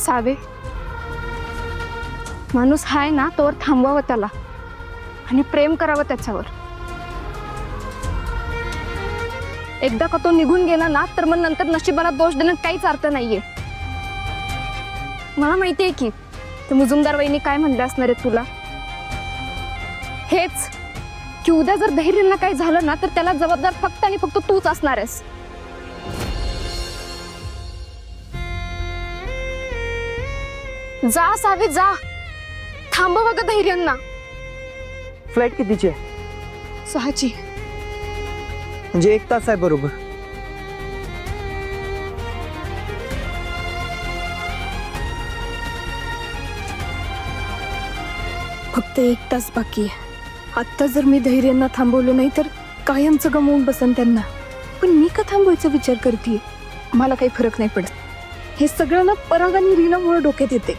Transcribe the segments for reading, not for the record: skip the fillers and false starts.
Save, माणूस हाय ना तोवर थांबवावं त्याला आणि प्रेम करावं त्याच्यावर. एकदा का तो निघून गेला ना तर मग नंतर नशिबाला दोष देण्यात काहीच अर्थ नाहीये. मला माहितीये की ते मुजुमदार वहिनी काय म्हणले असणार आहे तुला, हेच की उद्या जर धैर्यांना काही झालं ना तर त्याला जबाबदार फक्त आणि फक्त तूच असणार आहेस. जा सावे जा, थांबव ग धैर्यांना. फ्लाईट कितीची आहे? 6ची. म्हणजे 1 तास आहे बरोबर. फक्त 1 तास बाकी आहे. आत्ता जर मी धैर्यांना थांबवलं नाही तर कायमचं गमावून बसन त्यांना. पण मी का थांबवायचा विचार करते? मला काही फरक नाही पडत. हे सगळं ना पराग आणि रीनामुळे डोक्यात येते.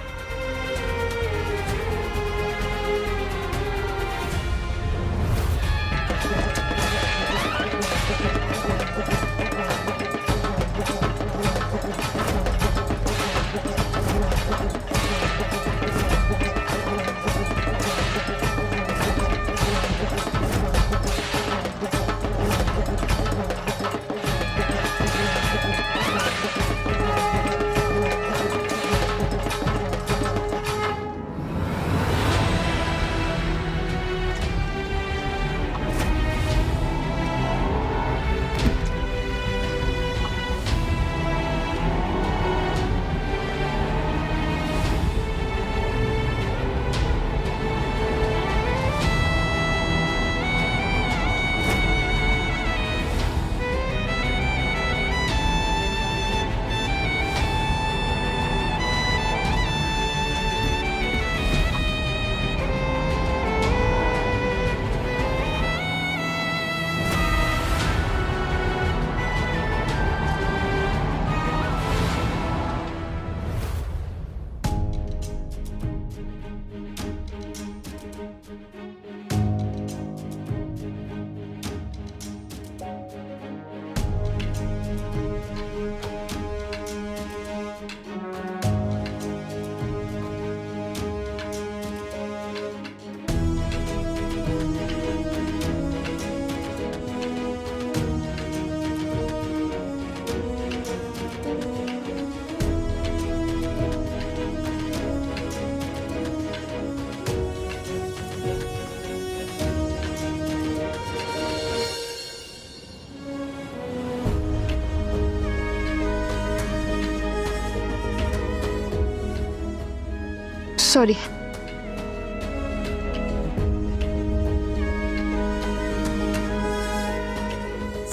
सॉरी.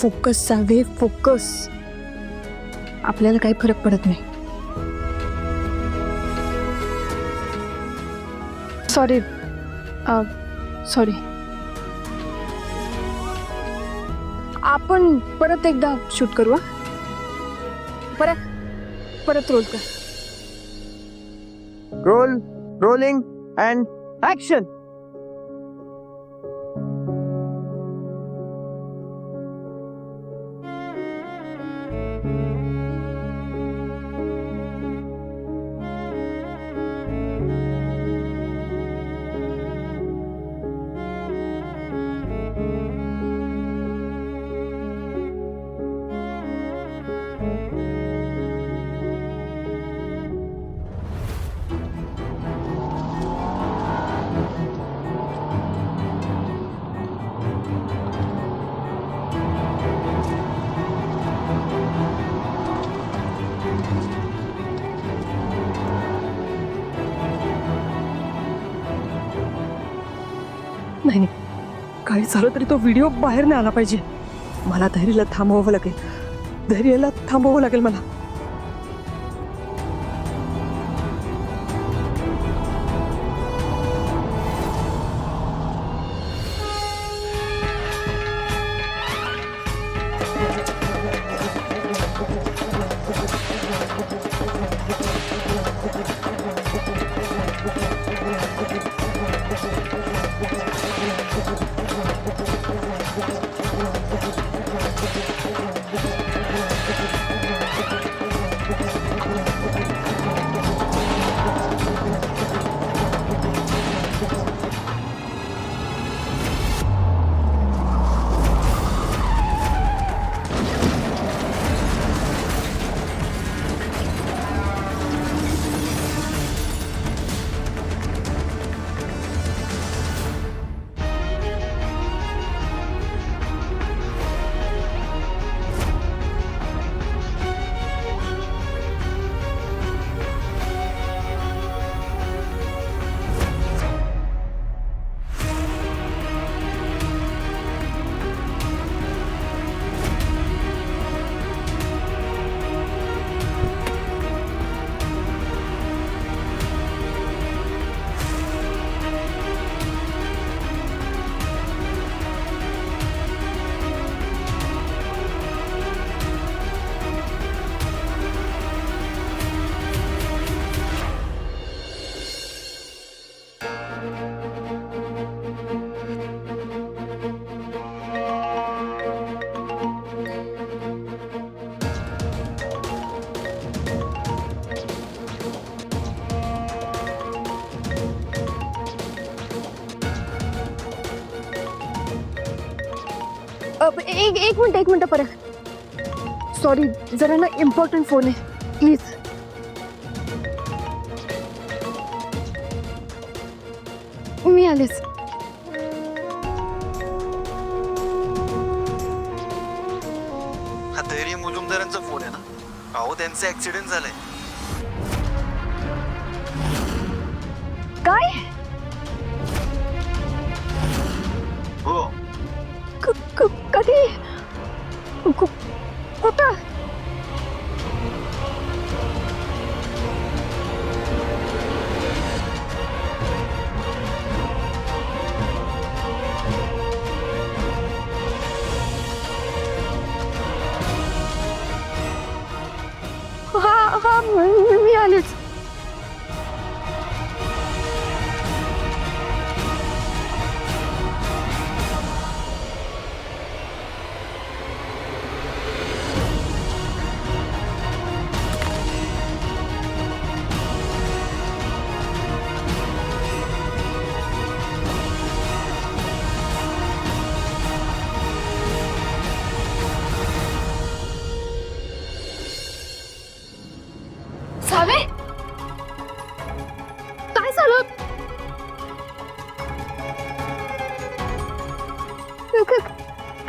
Focus save, focus. आपल्याला काही फरक पडत नाही. सॉरी. सॉरी. आपण परत एकदा शूट करू. परत रोल कर. Rolling and action. नाही, काही झालं तरी तो व्हिडिओ बाहेर नाही आला पाहिजे. मला धैर्याला थांबवावं लागेल. धैर्याला थांबवावं लागेल मला. एक मिनिट परत सॉरी जरा ना इम्पॉर्टंट फोन आहे प्लीज. मी आलेच. हा धैर्य मुजुमदारांचा फोन आहे ना? अहो त्यांचं ऍक्सिडेंट झालंय. काय हो. कधी कुठं? हा मी आलेच. सावे काय झालं?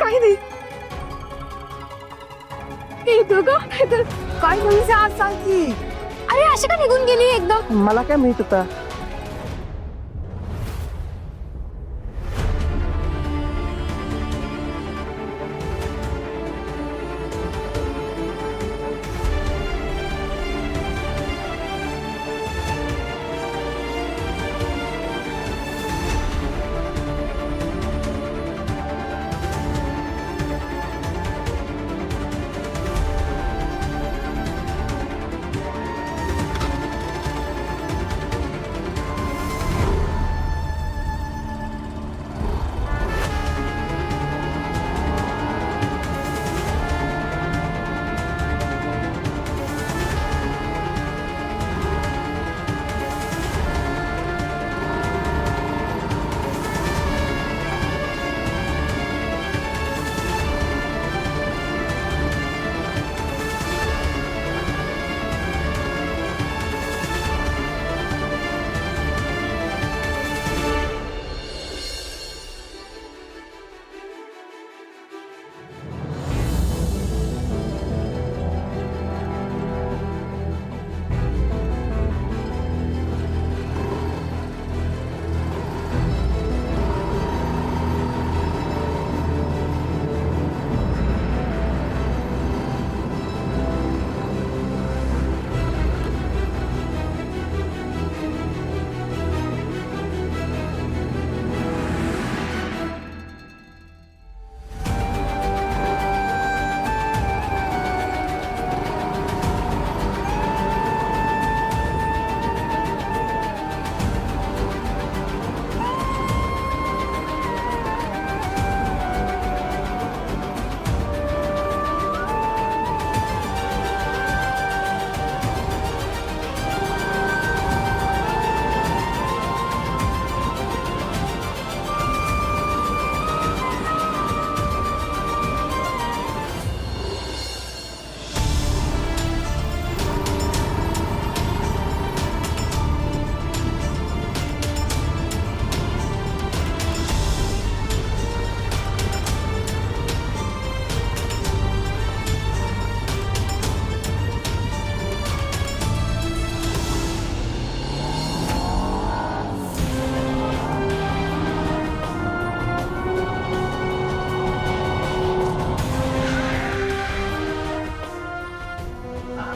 काही नाही. काय म्हणजे आज सांग की. अरे अशी का निघून गेली एकदम? मला काय माहित होता.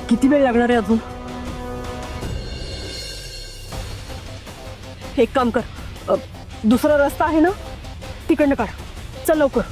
किती वेळ लागणार आहे अजून? एक काम कर, दुसरा रस्ता आहे ना तिकडनं काढ. चल लवकर.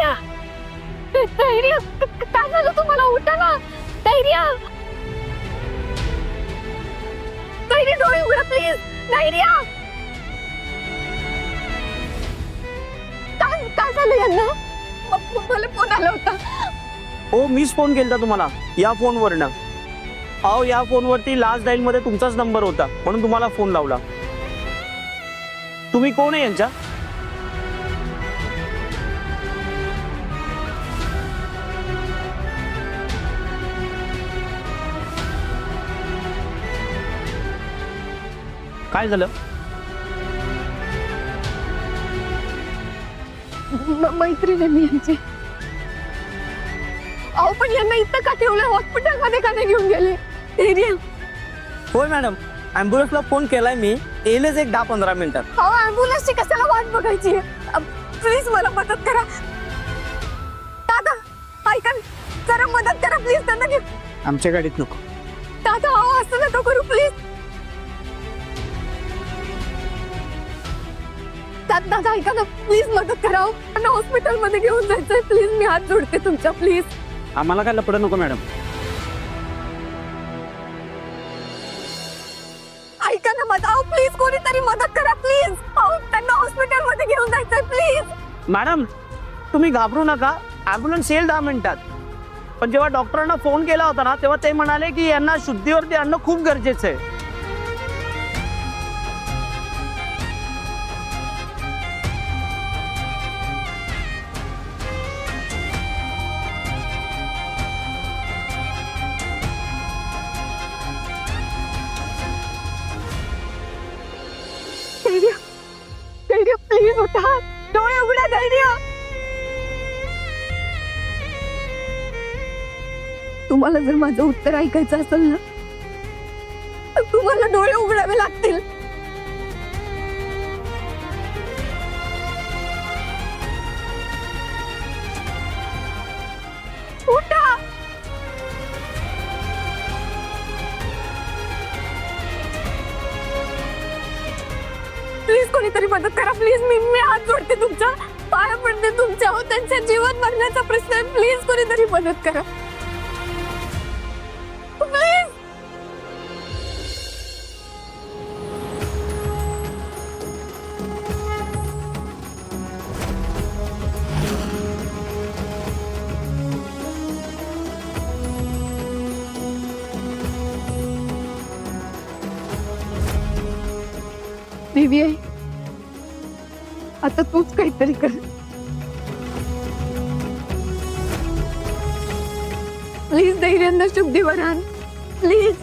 धैर्य धैर्य काय झालं तुम्हाला? उठा ना धैर्य. धैर्य डोळे उघडा प्लीज. धैर्य काय काय झालं यांना? मला फोन आला होता. हो मीच फोन केलता तुम्हाला या फोनवरनं. अहो या फोनवरती लास्ट डायल मध्ये तुमचाच नंबर होता म्हणून तुम्हाला फोन लावला. तुम्ही कोण आहे यांच्या? काय झालं? मैत्रीण आहे मी यांची. अहो पण यांना इथं का ठेवलं? हॉस्पिटल मध्ये का नाही घेऊन गेले? धैर्य होय मॅडम, ॲम्ब्युलन्सला फोन केलाय मी, येईलच एक 10-15 मिनिटात. अहो ॲम्ब्युलन्सची कशाला वाट बघायची? प्लीज मला मदत करा. दादा ऐका ना, जरा मदत करा प्लीज. त्यांना घे. आमच्या गाडीत नको. दादा अहो असं नका करू प्लीज. दादा ऐका ना प्लीज मदत करा. त्यांना हॉस्पिटल मध्ये घेऊन जायचंय प्लीज. मी हात जोडते तुमच्या प्लीज. आम्हाला काय लपडं नको मॅडम. ऐका ना माझा. अहो प्लीज कोणीतरी मदत करा प्लीज. अहो त्यांना हॉस्पिटल मध्ये घेऊन जायचंय प्लीज. मॅडम तुम्ही घाबरू नका, ॲम्ब्युलन्स येईल 10 मिनिटात. पण जेव्हा डॉक्टरांना फोन केला होता ना तेव्हा ते म्हणाले की यांना शुद्धीवरती आणणं खूप गरजेचं आहे. धैर्य धैर्य प्लीज उठा. डोळे उघडा धैर्य. तुम्हाला जर माझं उत्तर ऐकायचं असेल ना तर तुम्हाला डोळे उघडावे लागतील. उठा. प्लीज कोणीतरी मदत करा प्लीज. मी हात जोडते तुमच्या, पाया पडते तुमच्या. हो त्यांच्या जीवन मरण्याचा प्रश्न आहे. प्लीज कोणीतरी मदत करा प्लीज. देवी आहे आता तूच काहीतरी कर प्लीज. धैर्यांना शुद्धीवर आण प्लीज.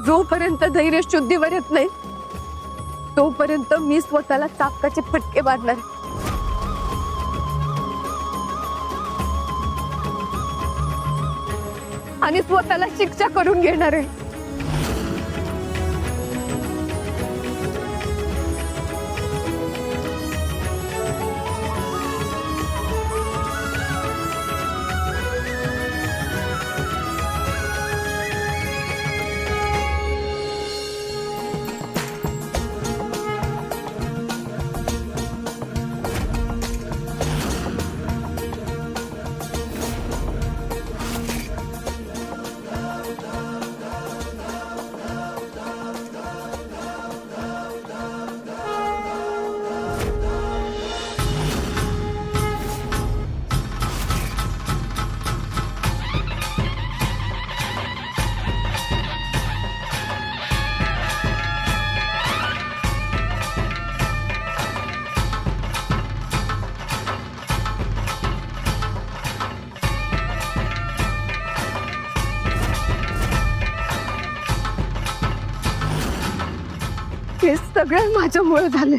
जोपर्यंत धैर्य शुद्धीवर येत नाही तोपर्यंत मी स्वतःला चापकाचे फटके मारणार. आणि स्वतःला शिक्षा करून घेणार आहे. हे सगळं माझ्यामुळे झालंय.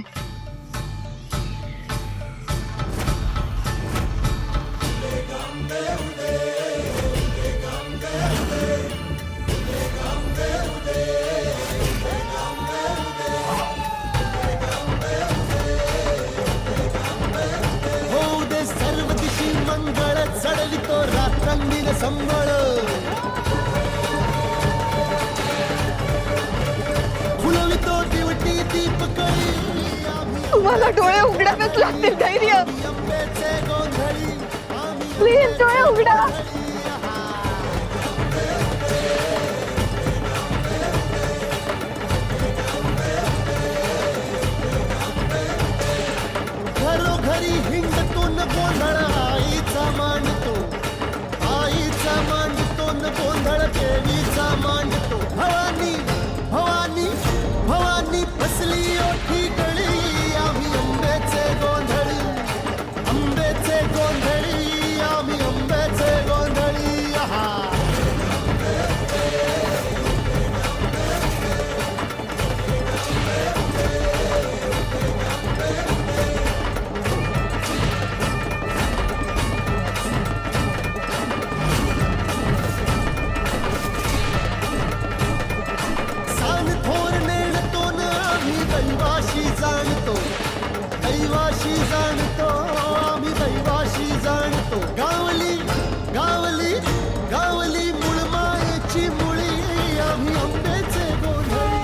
तुम्हाला डोळे उघडावेच लागतील. धैर्य, प्लीज डोळे उघडा. घरोघरी हिंडतो न गोंधळ आईचा मांडतो, आईचा मांडतो न गोंधळ देवीचा मांडतो. भवानी भवानी भवानी बसली ओठी गळी, आम्ही अंबेचे गोंधळी, अंबेचे गोंधळी, आम्ही अंबेचे गोंधळी. आहा सान थोर नेणतो न आम्ही दैवाशी जाणतो, दैवाशी जाणतो, आम्ही दैवाशी जाणतो. गावली गावली गावली मूळ मायेची मुळी, आम्ही अंबेचे गोंधळी.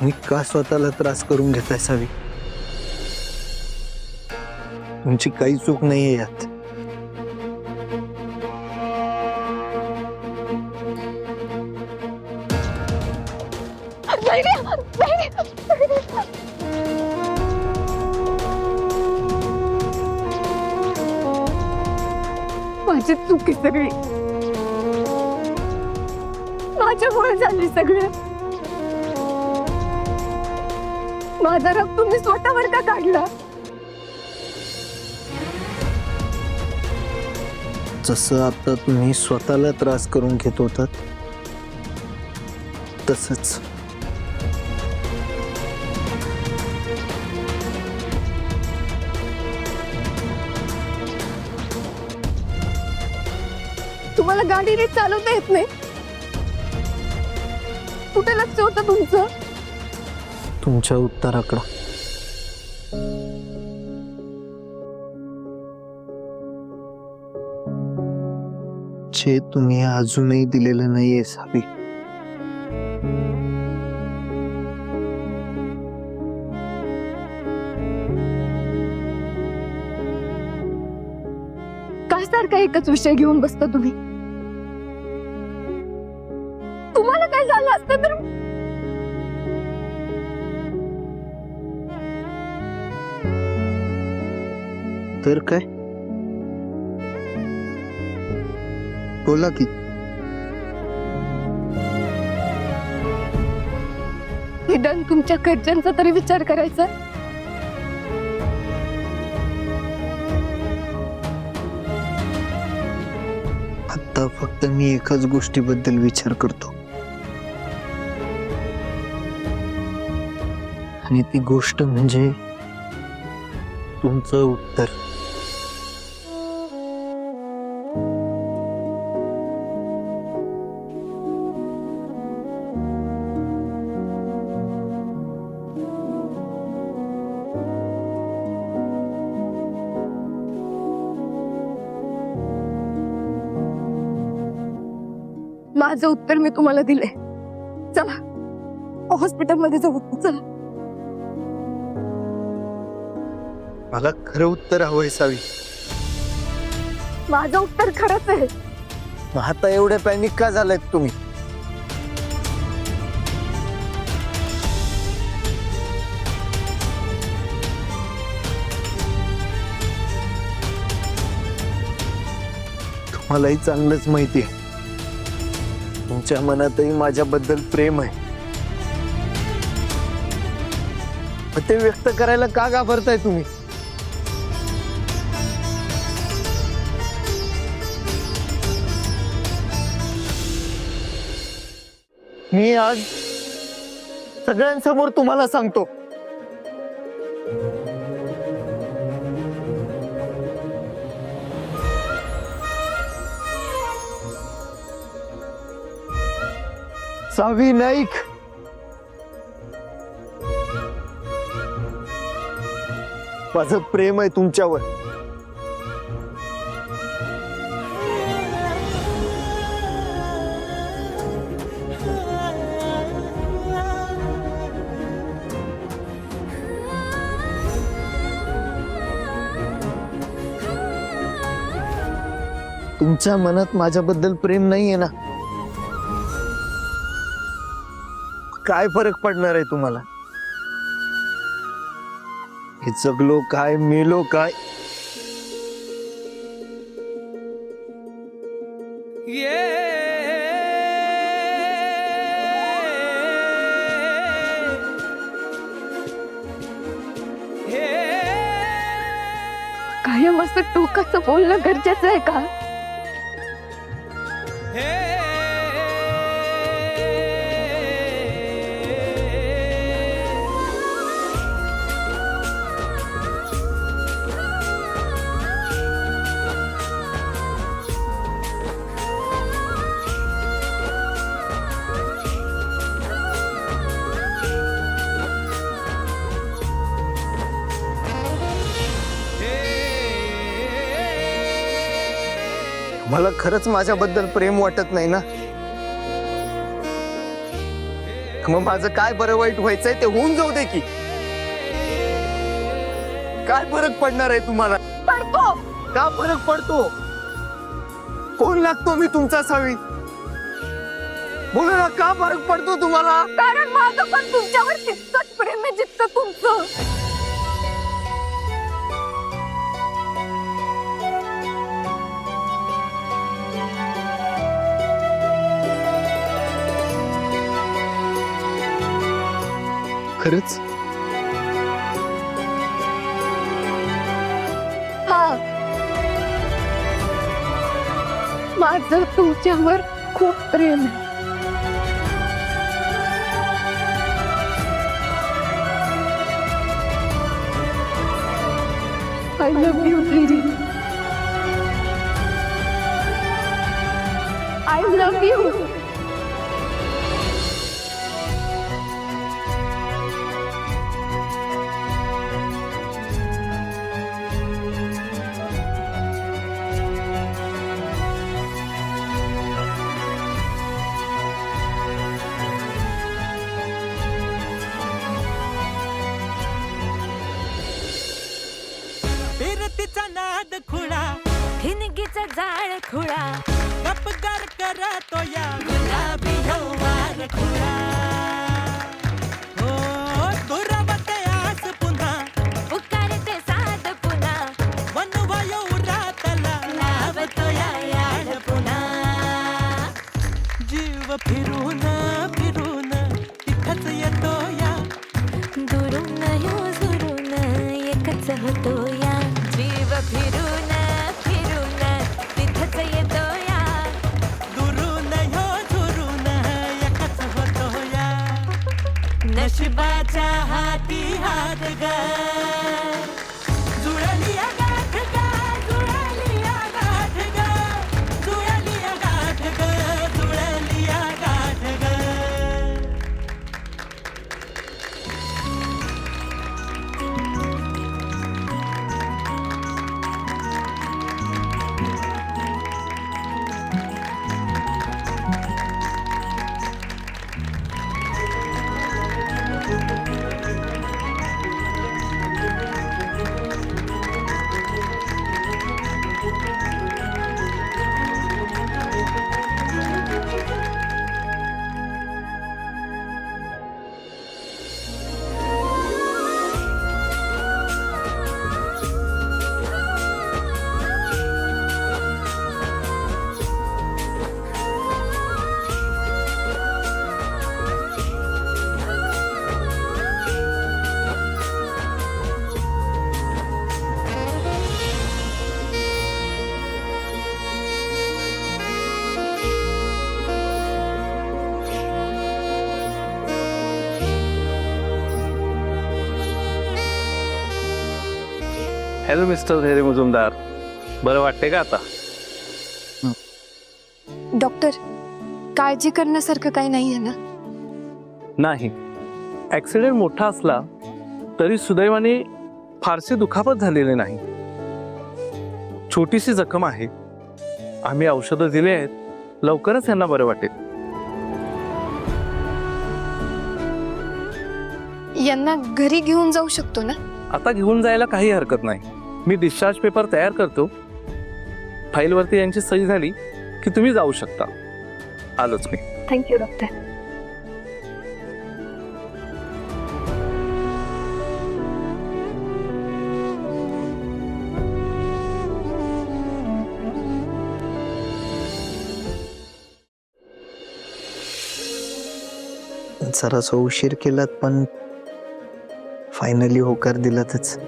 तुम्ही का स्वतःला त्रास करून घेताय सावी? तुमची काही चूक नाहीये यात. धैर्य, धैर्य. माझी चुकी सगळी, माझ्यामुळे झाली सगळं. माझा राग तुम्ही स्वतःवर का काढला? जसं आता तुम्ही स्वतःला त्रास करून घेत होतात तसंच तुम्हाला गाडी नीट चालवता येत नाही? कुठे लक्ष होतं तुमचं? तुमच्या उत्तराकडं. जे तुम्ही अजूनही दिलेलं नाहीये सावी. काय सारखा एकच विषय घेऊन बसता तुम्ही? तुम्हाला काय झालं असतं तर काय? बोला की. निदान तुमच्या घरच्यांचा तरी विचार करायचा. आता फक्त मी एकाच गोष्टीबद्दल विचार करतो, आणि ती गोष्ट म्हणजे तुमचं उत्तर. माझं उत्तर मी तुम्हाला दिलंय. चला हॉस्पिटलमध्ये जाऊ. चला. मला खरं उत्तर हवंय सावी. माझं उत्तर खरंच आहे. मग आता एवढे पॅनिक का झालायत तुम्ही? तुम्हालाही चांगलंच माहिती आहे, तुमच्या मनातही माझ्याबद्दल प्रेम आहे. मग ते व्यक्त करायला का घाबरताय तुम्ही? मी आज सगळ्यांसमोर तुम्हाला सांगतो, सावी नाईक, माझं प्रेम आहे तुमच्यावर. तुमच्या मनात माझ्याबद्दल प्रेम नाहीये ना? काय फरक पडणार आहे तुम्हाला? हे जगलो काय मेलो काय, कायम असं टोकाचं बोलणं गरजेचं आहे का? मला खरंच माझ्याबद्दल प्रेम वाटत नाही ना? मग माझं काय बरं वाईट व्हायचंय ते होऊन जाऊ दे की. काय फरक पडणार आहे तुम्हाला? पडतो. का फरक पडतो? कोण लागतो मी तुमचा सावी? बोला ना, का फरक पडतो तुम्हाला? कारण माझं पण तुमच्यावर तितकंच प्रेम आहे जितकं तुमचं. खरंच? हा, माझं तुमच्यावर खूप प्रेम आहे. I love you Dhairya. I love you. फिरतीचा नाद खुळा, ठिणगीचा जाळ खुळा, गपगार करतो या गुलाबी हवार खुळा. हो दुरावते आस पुन्हा, पुकारते साध पुन्हा, वनवायो रातला लावतो या याड पुन्हा. जीव फिरून फिरून तिथंच येतो या, दुरून यो झुरून एकच होतो या. जीव फिरून फिरून तिथंच येतो या, दुरून ह्यो झुरून एकच होतो या. नशिबाच्या हाती हात ग, जुळली या गाठ ग, जुळली या गाठ ग, जुळली या गाठ ग, जुळली या गाठ ग. हॅलो मिस्टर धैर्य मुजुमदार, बरं वाटते का आता? डॉक्टर, काळजी करण्यासारखं काही नाही आहे ना? नाही, ॲक्सिडेंट मोठा असला तरी सुदैवाने फारशी दुखापत झालेली नाही. छोटीशी जखम आहे. आम्ही औषधं दिली आहेत, लवकरच यांना बरं वाटेल. यांना घरी घेऊन जाऊ शकतो ना? आता घेऊन जायला काही हरकत नाही. मी डिस्चार्ज पेपर तयार करतो. फाईलवरती यांची सही झाली की तुम्ही जाऊ शकता. आलोच मी. Thank you doctor. जरासा उशीर केलात पण फायनली होकार दिलातच.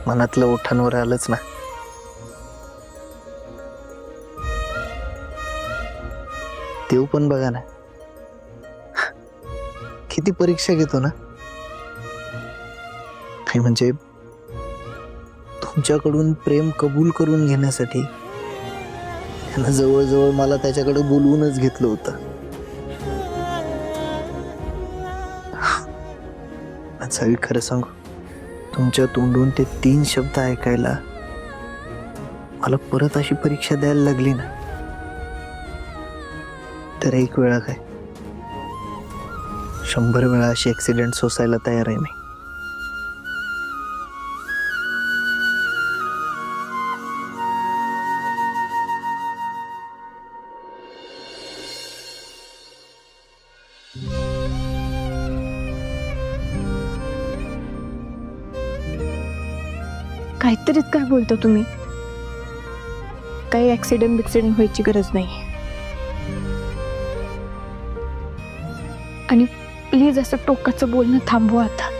मनातलं ओठांवर आलंच ना. देव पण बघा ना किती परीक्षा घेतो ना. काय म्हणजे तुमच्याकडून प्रेम कबूल करून घेण्यासाठी त्यानं जवळजवळ मला त्याच्याकडे बोलवूनच घेतलं होतं. सावी, खरं सांगू, तुमच्या तोंडून ते 3 शब्द ऐकायला मला परत अशी परीक्षा द्यायला लागली ना, तर 1 वेळा काय 100 वेळा अशी ऍक्सिडेंट सोसायला तयार आहे मी. काहीतरीच काय बोलतो तुम्ही? काही ऍक्सिडेंट बिक्सिडेंट व्हायची गरज नाही. आणि प्लीज असं टोकाचं बोलणं थांबवा आता.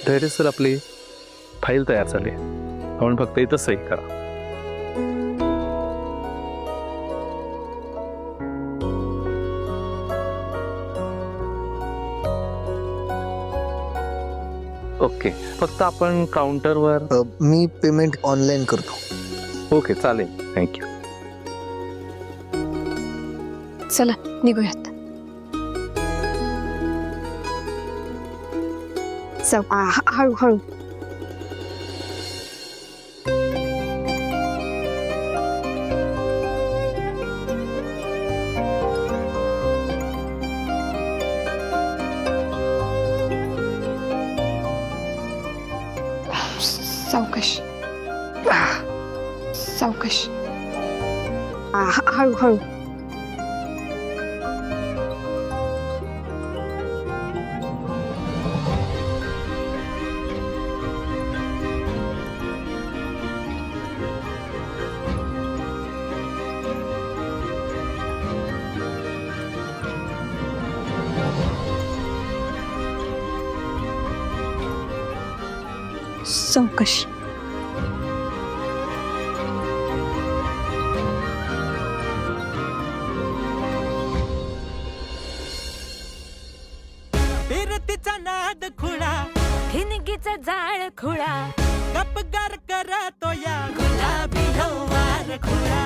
धैर्य सर, आपली फाईल तयार झाली. आपण फक्त इथं सही करा. ओके, फक्त आपण काउंटरवर. मी पेमेंट ऑनलाईन करतो. ओके, चालेल. थँक्यू. चला निघूयात. हळूहळू. सावकाश सावकाश. हळूहळू. सावकाश. फिरतीचा नाद खुळा, ठिणगीचा जाळ खुळा, गपगार करतो या गुलाबी हवार खुळा.